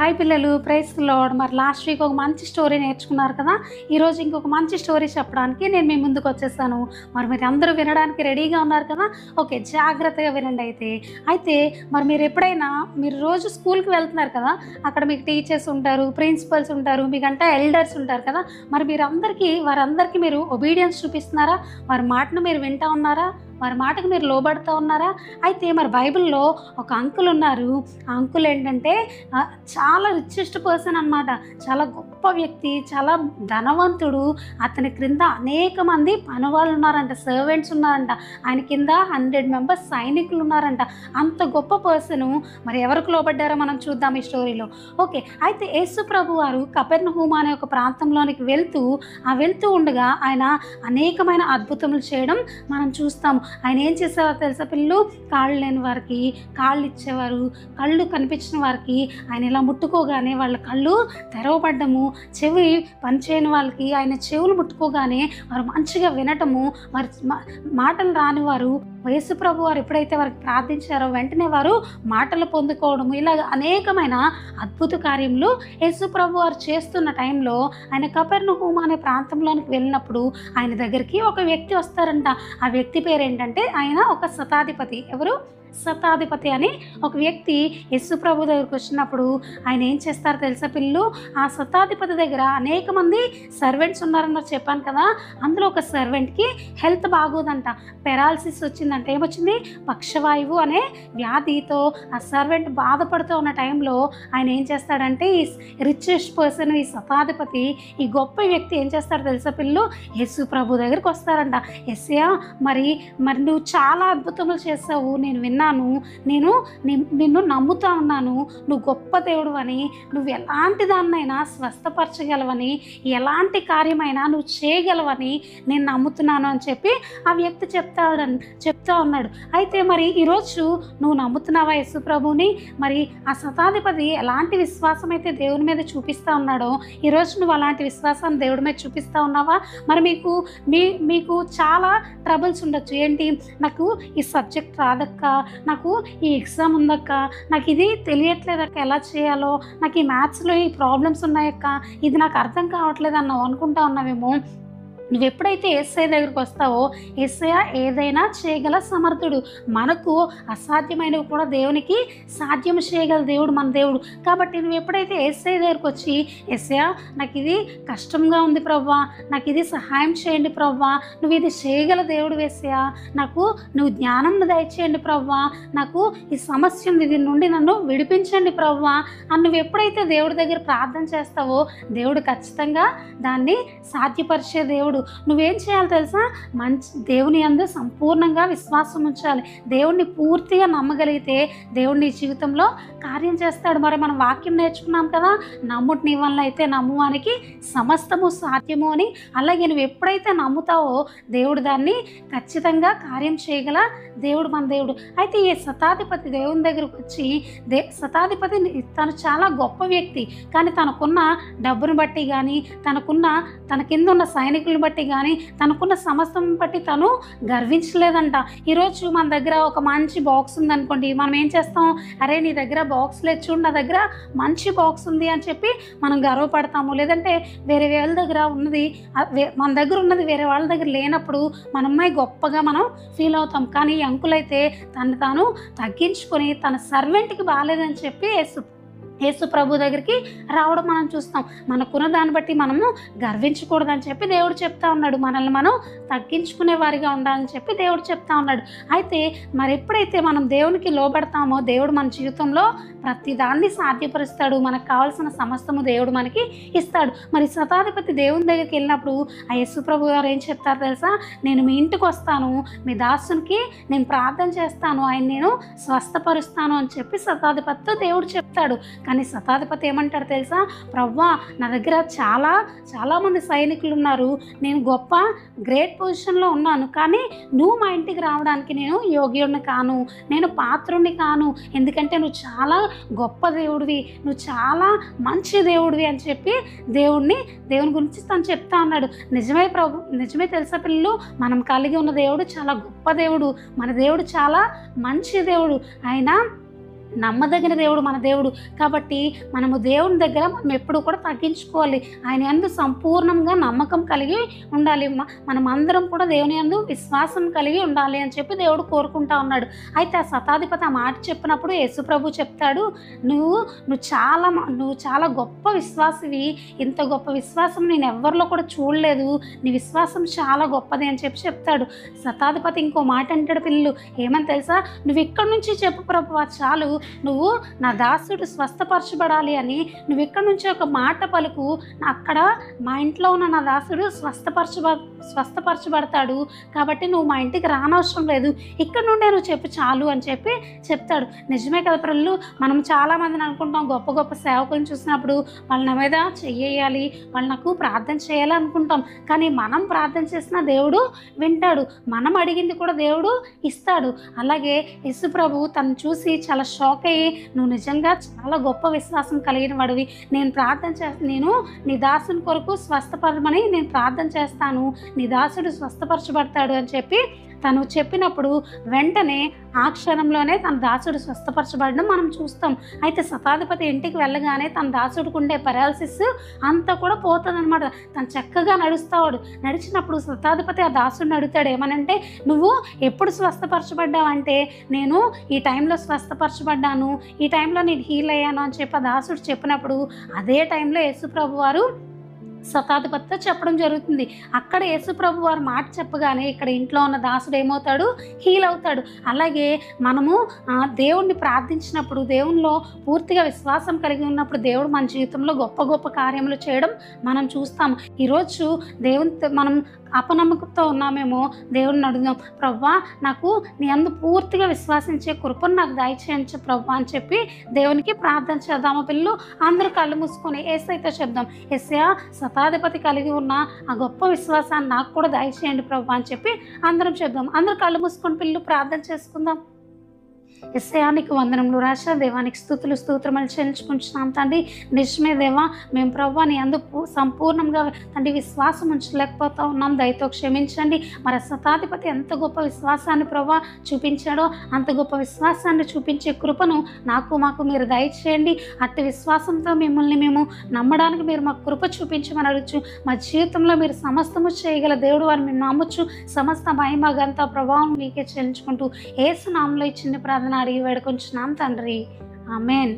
Hi పిల్లలు, praise the lord. మరి last week ఒక మంచి స్టోరీ నేర్చుకున్నారు కదా. ఈరోజు ఇంకొక మంచి స్టోరీ చెప్పడానికి నేను మీ ముందుకు వచ్చేసాను. మరి మీరు అందరూ వినడానికి రెడీగా ఉన్నారు కదా. ఓకే, జాగ్రత్తగా వినండి. అయితే మరి మీరు ఎప్పుడైనా మీరు రోజు స్కూల్కి వెళ్తున్నారు కదా, అక్కడ మీకు టీచర్స్ ఉంటారు, ప్రిన్సిపల్స్ ఉంటారు, మీకంటే ఎల్డర్స్ ఉంటారు కదా. మరి వారందరికీ మీరు ఒబీడియన్స్ చూపిస్తున్నారా? వారి మాటను మీరు వింటూ ఉన్నారా? వారి మాటకు మీరు లోబడుతూ ఉన్నారా? అయితే మరి బైబిల్లో ఒక అంకుల్ ఉన్నారు. ఆ అంకుల్ ఏంటంటే చాలా రిచెస్ట్ పర్సన్ అనమాట. చాలా గొప్ప వ్యక్తి, చాలా ధనవంతుడు. అతని క్రింద అనేక మంది పనివాళ్ళు ఉన్నారంట, సర్వెంట్స్ ఉన్నారంట. ఆయన కింద 100 మెంబర్స్ సైనికులు ఉన్నారంట. అంత గొప్ప పర్సను. మరి ఎవరికి లోబడ్డారో మనం చూద్దాం ఈ స్టోరీలో. ఓకే, అయితే యేసు ప్రభు వారు కపెర్నహూము అనే ఒక ప్రాంతంలోనికి వెళ్తూ ఉండగా ఆయన అనేకమైన అద్భుతములు చేయడం మనం చూస్తాము. ఆయన ఏం చేసేవారు తెలుసా పిల్లలు? కాళ్ళు లేని వారికి కాళ్ళు ఇచ్చేవారు, కళ్ళు కనిపించిన వారికి ఆయన ఇలా ముట్టుకోగానే వాళ్ళ కళ్ళు తెరవబడ్డము, చెవి పనిచేయని వాళ్ళకి ఆయన చెవులు ముట్టుకోగానే వారు మంచిగా వినటము, వారి మాటలు రాని వారు యేసు ప్రభు వారు ఎప్పుడైతే వారికి ప్రార్థించారో వెంటనే వారు మాటలు పొందుకోవడము, ఇలా అనేకమైన అద్భుత కార్యములు యేసు ప్రభు వారు చేస్తున్న టైంలో ఆయన కపెర్నహూము అనే ప్రాంతంలోనికి వెళ్ళినప్పుడు ఆయన దగ్గరికి ఒక వ్యక్తి వస్తారంట. ఆ వ్యక్తి పేరు ఏంటంటే ఆయన ఒక శతాధిపతి. ఎవరు? శతాధిపతి అని ఒక వ్యక్తి యేసు ప్రభు దగ్గరికి వచ్చినప్పుడు ఆయన ఏం చేస్తారు తెలుసా పిల్లలు? ఆ శతాధిపతి దగ్గర అనేక మంది సర్వెంట్స్ ఉన్నారని చెప్పాను కదా. అందులో ఒక సర్వెంట్కి హెల్త్ బాగోదంట, పెరాలసిస్ వచ్చిందంట. ఏమొచ్చింది? పక్షవాయువు అనే వ్యాధితో ఆ సర్వెంట్ బాధపడుతూ ఉన్న టైంలో ఆయన ఏం చేస్తాడంటే ఈ రిచెస్ట్ పర్సన్, ఈ శతాధిపతి, ఈ గొప్ప వ్యక్తి ఏం చేస్తాడు తెలుసా పిల్లలు? యేసు ప్రభు దగ్గరికి వస్తారంట. యేసయ్యా, మరి నువ్వు చాలా అద్భుతములు చేసావు, నేను నిన్ను నమ్ముతా ఉన్నాను, నువ్వు గొప్ప దేవుడు అని, నువ్వు ఎలాంటి దాన్నైనా స్వస్థపరచగలవని, ఎలాంటి కార్యమైనా నువ్వు చేయగలవని నేను నమ్ముతున్నాను అని చెప్పి ఆ వ్యక్తి చెప్తా ఉన్నాడు. అయితే మరి ఈరోజు నువ్వు నమ్ముతున్నావా యేసు ప్రభుని? మరి ఆ శతాధిపతి ఎలాంటి విశ్వాసం అయితే దేవుని మీద చూపిస్తూ ఉన్నాడో ఈరోజు నువ్వు అలాంటి విశ్వాసాన్ని దేవుడి మీద చూపిస్తూ ఉన్నావా? మరి మీకు చాలా ట్రబుల్స్ ఉండొచ్చు. ఏంటి? నాకు ఈ సబ్జెక్ట్ రాదక్క, నాకు ఈ ఎగ్జామ్ ఉందక్క, నాకు ఇది తెలియట్లేదక్క, ఎలా చేయాలో, నాకు ఈ మ్యాథ్స్లో ఈ ప్రాబ్లమ్స్ ఉన్నాయక్క, ఇది నాకు అర్థం కావట్లేదు అన్నావు అనుకుంటా ఉన్నావేమో. నువ్వు ఎప్పుడైతే యేసయ్య దగ్గరికి వస్తావో యేసయ్య ఏదైనా చేయగల సమర్థుడు. మనకు అసాధ్యమైనవి కూడా దేవునికి సాధ్యం చేయగల దేవుడు మన దేవుడు. కాబట్టి నువ్వు ఎప్పుడైతే యేసయ్య దగ్గరికి వచ్చి యేసయ్య నాకు ఇది కష్టంగా ఉంది ప్రవ్వా, నాకు ఇది సహాయం చేయండి ప్రవ్వా, నువ్వు ఇది చేయగల దేవుడు యేసయ్య, నువ్వు జ్ఞానం దయచేయండి ప్రవ్వా, నాకు ఈ సమస్య ఉంది, దీని నుండి నన్ను విడిపించండి ప్రవ్వా అని నువ్వు ఎప్పుడైతే దేవుడి దగ్గర ప్రార్థన చేస్తావో దేవుడు ఖచ్చితంగా దాన్ని సాధ్యపరిచే దేవుడు. నువ్వేం చేయాలి తెలుసా? దేవుని యందు సంపూర్ణంగా విశ్వాసం ఉంచాలి. దేవుణ్ణి పూర్తిగా నమ్మగలిగితే దేవుడు నీ జీవితంలో కార్యం చేస్తాడు. మరి మనం వాక్యం నేర్చుకున్నాం కదా, నమ్ముటి నీ వల్ల అయితే నమ్మువానికి సమస్తము సాధ్యము అని. అలాగే నువ్వు ఎప్పుడైతే నమ్ముతావో దేవుడు దాన్ని ఖచ్చితంగా కార్యం చేయగల దేవుడు మన దేవుడు. అయితే ఈ శతాధిపతి దేవుని దగ్గరకు వచ్చి శతాధిపతి తను చాలా గొప్ప వ్యక్తి, కానీ తనకున్న డబ్బును బట్టి కానీ తన కింద ఉన్న సైనికులను బట్టి కానీ తనకున్న సమస్తం బట్టి తను గర్వించలేదంట. ఈరోజు మన దగ్గర ఒక మంచి బాక్స్ ఉందనుకోండి, మనం ఏం చేస్తాం? అరే నీ దగ్గర బాక్స్ లేదు చూడు, నా దగ్గర మంచి బాక్స్ ఉంది అని చెప్పి మనం గర్వపడతాము. లేదంటే వేరే వాళ్ళ దగ్గర ఉన్నది మన దగ్గర ఉన్నది వేరే వాళ్ళ దగ్గర లేనప్పుడు మన అమ్మాయి గొప్పగా మనం ఫీల్ అవుతాం. కానీ ఈ అంకులైతే తను తాను తగ్గించుకొని తన సర్వెంట్కి బాగాలేదని చెప్పి యేసు ప్రభు దగ్గరికి రావడం మనం చూస్తాం. మనకున్న దాన్ని బట్టి మనము గర్వించకూడదని చెప్పి దేవుడు చెప్తా ఉన్నాడు. మనల్ని మనం తగ్గించుకునే వారిగా ఉండాలని చెప్పి దేవుడు చెప్తా ఉన్నాడు. అయితే మరి ఎప్పుడైతే మనం దేవునికి లోబడతామో దేవుడు మన జీవితంలో ప్రతి దాన్ని సాధ్యపరుస్తాడు. మనకు కావాల్సిన సమస్తము దేవుడు మనకి ఇస్తాడు. మరి శతాధిపతి దేవుని దగ్గరికి వెళ్ళినప్పుడు ఆ యేసు ప్రభు గారు ఏం చెప్తారు తెలుసా? నేను మీ ఇంటికి వస్తాను, మీ దాసునికి నేను ప్రార్థన చేస్తాను, ఆయన నేను స్వస్థపరుస్తాను అని చెప్పి శతాధిపతితో దేవుడు చెప్తాడు. కానీ శతాధిపతి ఏమంటాడు తెలుసా? ప్రవ్వా, నా దగ్గర చాలామంది సైనికులు ఉన్నారు, నేను గొప్ప గ్రేట్ పొజిషన్లో ఉన్నాను, కానీ నువ్వు మా ఇంటికి రావడానికి నేను యోగ్యుడిని కాను, నేను పాత్రుడిని కాను, ఎందుకంటే నువ్వు చాలా గొప్ప దేవుడివి, నువ్వు చాలా మంచి దేవుడివి అని చెప్పి దేవుని గురించి తను చెప్తా ఉన్నాడు. నిజమే ప్రభు, నిజమే తెలుసా పిల్లలు, మనం కలిగి ఉన్న దేవుడు చాలా గొప్ప దేవుడు. మన దేవుడు చాలా మంచి దేవుడు. ఆయన నమ్మదగిన దేవుడు మన దేవుడు. కాబట్టి మనము దేవుని దగ్గర మనం ఎప్పుడు కూడా తగ్గించుకోవాలి. ఆయన యందు సంపూర్ణంగా నమ్మకం కలిగి ఉండాలి. మనం అందరం కూడా దేవుని యందు విశ్వాసం కలిగి ఉండాలి అని చెప్పి దేవుడు కోరుకుంటా ఉన్నాడు. అయితే ఆ శతాధిపతి ఆ మాట చెప్పినప్పుడు యేసుప్రభు చెప్తాడు, నువ్వు చాలా గొప్ప విశ్వాసివి, ఇంత గొప్ప విశ్వాసం నేను ఎవరిలో కూడా చూడలేదు, నీ విశ్వాసం చాలా గొప్పది అని చెప్పి చెప్తాడు. శతాధిపతి ఇంకో మాట అంటాడు, పిల్లలు ఏమని తెలుసా, నువ్వు ఇక్కడి నుంచి చెప్పు ప్రభువా చాలు, నువ్వు నా దాసుడు స్వస్థపరచబడాలి అని నువ్వు ఇక్కడ నుంచి ఒక మాట పలుకు, అక్కడ మా ఇంట్లో ఉన్న నా దాసుడు స్వస్థపరచబడతాడు, కాబట్టి నువ్వు మా ఇంటికి రానవసరం లేదు, ఇక్కడ నుండే నువ్వు చెప్పు చాలు అని చెప్పి చెప్తాడు. నిజమే కదా పిల్లలు, మనం చాలామందిని అనుకుంటాం, గొప్ప గొప్ప సేవకులను చూసినప్పుడు వాళ్ళ నా మీద చెయ్యాలి, వాళ్ళు నాకు ప్రార్థన చేయాలి అనుకుంటాం. కానీ మనం ప్రార్థన చేసిన దేవుడు వింటాడు, మనం అడిగింది కూడా దేవుడు ఇస్తాడు. అలాగే యేసు ప్రభు తను చూసి చాలా షాక్ అయ్యి, నువ్వు నిజంగా చాలా గొప్ప విశ్వాసం కలిగిన వాడివి, నేను నీ దాసుని కొరకు స్వస్థపరమని నేను ప్రార్థన చేస్తాను, నీ దాసుడు స్వస్థపరచబడతాడు అని చెప్పి తను చెప్పినప్పుడు వెంటనే ఆ క్షణంలోనే తన దాసుడు స్వస్థపరచబడడం మనం చూస్తాం. అయితే శతాధిపతి ఇంటికి వెళ్ళగానే తన దాసుడికి ఉండే పెరాలసిస్ అంతా కూడా పోతుందన్నమాట. తను చక్కగా నడిచినప్పుడు శతాధిపతి ఆ దాసుడిని అడుగుతాడు, ఏమనంటే నువ్వు ఎప్పుడు స్వస్థపరచబడ్డావంటే నేను ఈ టైంలో స్వస్థపరచబడ్డాను, ఈ టైంలో నేను హీల్ అయ్యాను అని చెప్పి ఆ దాసుడు చెప్పినప్పుడు అదే టైంలో యేసుప్రభు వారు శతాధిపతితో చెప్పడం జరుగుతుంది. అక్కడ యేసుప్రభు వారు మాట చెప్పగానే ఇక్కడ ఇంట్లో ఉన్న దాసుడు ఏమవుతాడు, హీల్ అవుతాడు. అలాగే మనము దేవుణ్ణి ప్రార్థించినప్పుడు, దేవునిలో పూర్తిగా విశ్వాసం కలిగి ఉన్నప్పుడు దేవుడు మన జీవితంలో గొప్ప గొప్ప కార్యములు చేయడం మనం చూస్తాం. ఈరోజు మనం అపనమ్మకంతో ఉన్నామేమో, దేవుడిని అడుగుదాం, ప్రవ్వా నాకు నీ అందు పూర్తిగా విశ్వాసించే కృపను నాకు దయచేయించు ప్రవ్వా అని చెప్పి దేవునికి ప్రార్థన చేద్దాము. పిల్లలు అందరూ కళ్ళు మూసుకొని యేసయ్యతో చెప్దాం, యేసయ్యా శతాధిపతి కలిగి ఉన్న ఆ గొప్ప విశ్వాసాన్ని నాకు కూడా దయచేయండి ప్రవ్వా అని చెప్పి అందరం చెప్దాం. అందరూ కళ్ళు మూసుకొని పిల్లలు ప్రార్థన చేసుకుందాం. యేసయ్యానికి వందనములు రాజా, దేవానికి స్తోత్రములు చెల్లించుకుంటున్నాం తండ్రి. నిజమే దేవా, మేము ప్రభువా నీ అందు సంపూర్ణంగా తండ్రి విశ్వాసం ఉంచలేకపోతా ఉన్నాం, దయతో క్షమించండి. మరి శతాధిపతి ఎంత గొప్ప విశ్వాసాన్ని ప్రభువా చూపించాడో అంత గొప్ప విశ్వాసాన్ని చూపించే కృపను మాకు మీరు దయచేయండి. అట్టి విశ్వాసంతో మిమ్మల్ని మేము నమ్మడానికి మీరు మాకు కృప చూపించమని అడుగుచు, మా జీవితంలో మీరు సమస్తము చేయగల దేవుడు అని మేము నమ్మచ్చు. సమస్త మహిమ ఘనత ప్రభావం మీకే చెల్లించుకుంటూ యేసు నామములో ఈ చిన్న ప్రార్థన అడిగి వేడుకొంచున్నాం తండ్రి, ఆమేన్.